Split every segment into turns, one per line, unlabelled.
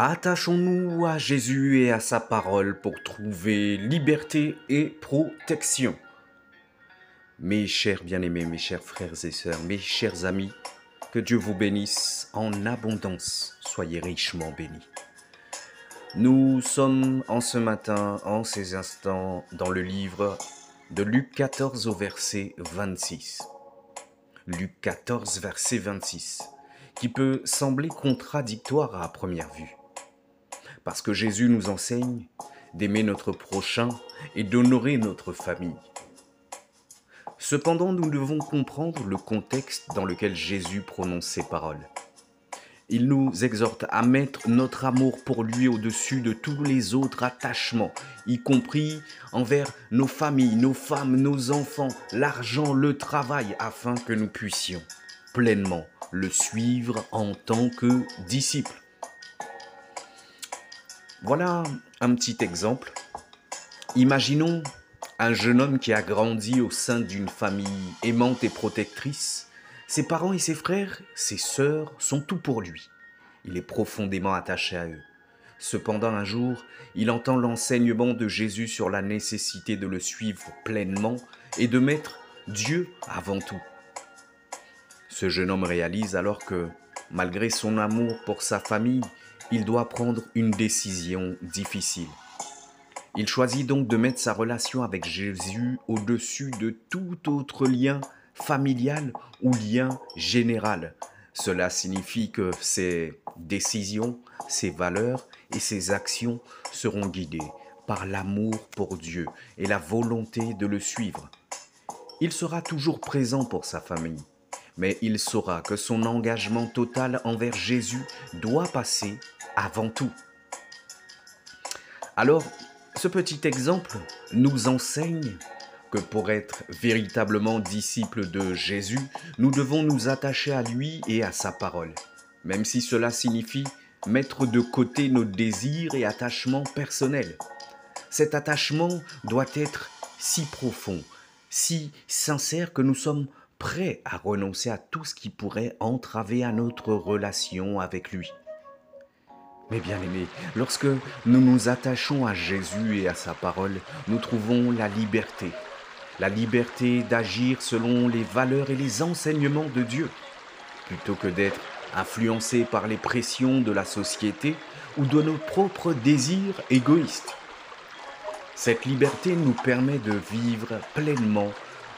Attachons-nous à Jésus et à sa parole pour trouver liberté et protection. Mes chers bien-aimés, mes chers frères et sœurs, mes chers amis, que Dieu vous bénisse en abondance. Soyez richement bénis. Nous sommes en ce matin, en ces instants, dans le livre de Luc 14 au verset 26. Luc 14, verset 26, qui peut sembler contradictoire à première vue. Parce que Jésus nous enseigne d'aimer notre prochain et d'honorer notre famille. Cependant, nous devons comprendre le contexte dans lequel Jésus prononce ces paroles. Il nous exhorte à mettre notre amour pour lui au-dessus de tous les autres attachements, y compris envers nos familles, nos femmes, nos enfants, l'argent, le travail, afin que nous puissions pleinement le suivre en tant que disciples. Voilà un petit exemple. Imaginons un jeune homme qui a grandi au sein d'une famille aimante et protectrice. Ses parents et ses frères, ses sœurs sont tout pour lui. Il est profondément attaché à eux. Cependant, un jour, il entend l'enseignement de Jésus sur la nécessité de le suivre pleinement et de mettre Dieu avant tout. Ce jeune homme réalise alors que, malgré son amour pour sa famille, il doit prendre une décision difficile. Il choisit donc de mettre sa relation avec Jésus au-dessus de tout autre lien familial ou lien général. Cela signifie que ses décisions, ses valeurs et ses actions seront guidées par l'amour pour Dieu et la volonté de le suivre. Il sera toujours présent pour sa famille, mais il saura que son engagement total envers Jésus doit passer avant tout. Alors, ce petit exemple nous enseigne que pour être véritablement disciples de Jésus, nous devons nous attacher à lui et à sa parole, même si cela signifie mettre de côté nos désirs et attachements personnels. Cet attachement doit être si profond, si sincère que nous sommes prêts à renoncer à tout ce qui pourrait entraver à notre relation avec lui. Mais bien aimés, lorsque nous nous attachons à Jésus et à sa parole, nous trouvons la liberté d'agir selon les valeurs et les enseignements de Dieu, plutôt que d'être influencés par les pressions de la société ou de nos propres désirs égoïstes. Cette liberté nous permet de vivre pleinement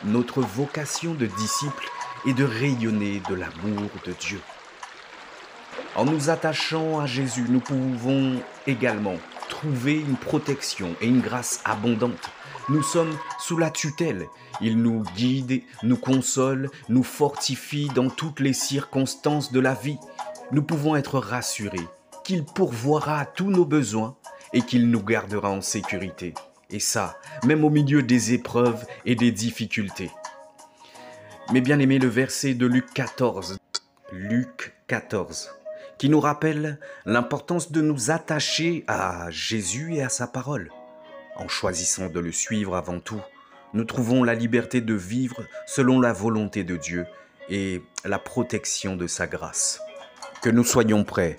notre vocation de disciples et de rayonner de l'amour de Dieu. En nous attachant à Jésus, nous pouvons également trouver une protection et une grâce abondante. Nous sommes sous la tutelle. Il nous guide, nous console, nous fortifie dans toutes les circonstances de la vie. Nous pouvons être rassurés qu'il pourvoira à tous nos besoins et qu'il nous gardera en sécurité. Et ça, même au milieu des épreuves et des difficultés. Mais bien aimé, le verset de Luc 14, qui nous rappelle l'importance de nous attacher à Jésus et à sa parole. En choisissant de le suivre avant tout, nous trouvons la liberté de vivre selon la volonté de Dieu et la protection de sa grâce. Que nous soyons prêts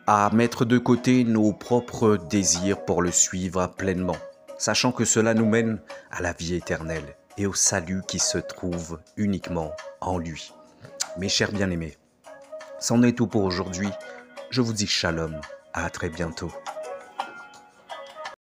à mettre de côté nos propres désirs pour le suivre pleinement, sachant que cela nous mène à la vie éternelle et au salut qui se trouve uniquement en lui. Mes chers bien-aimés, c'en est tout pour aujourd'hui. Je vous dis shalom, à très bientôt.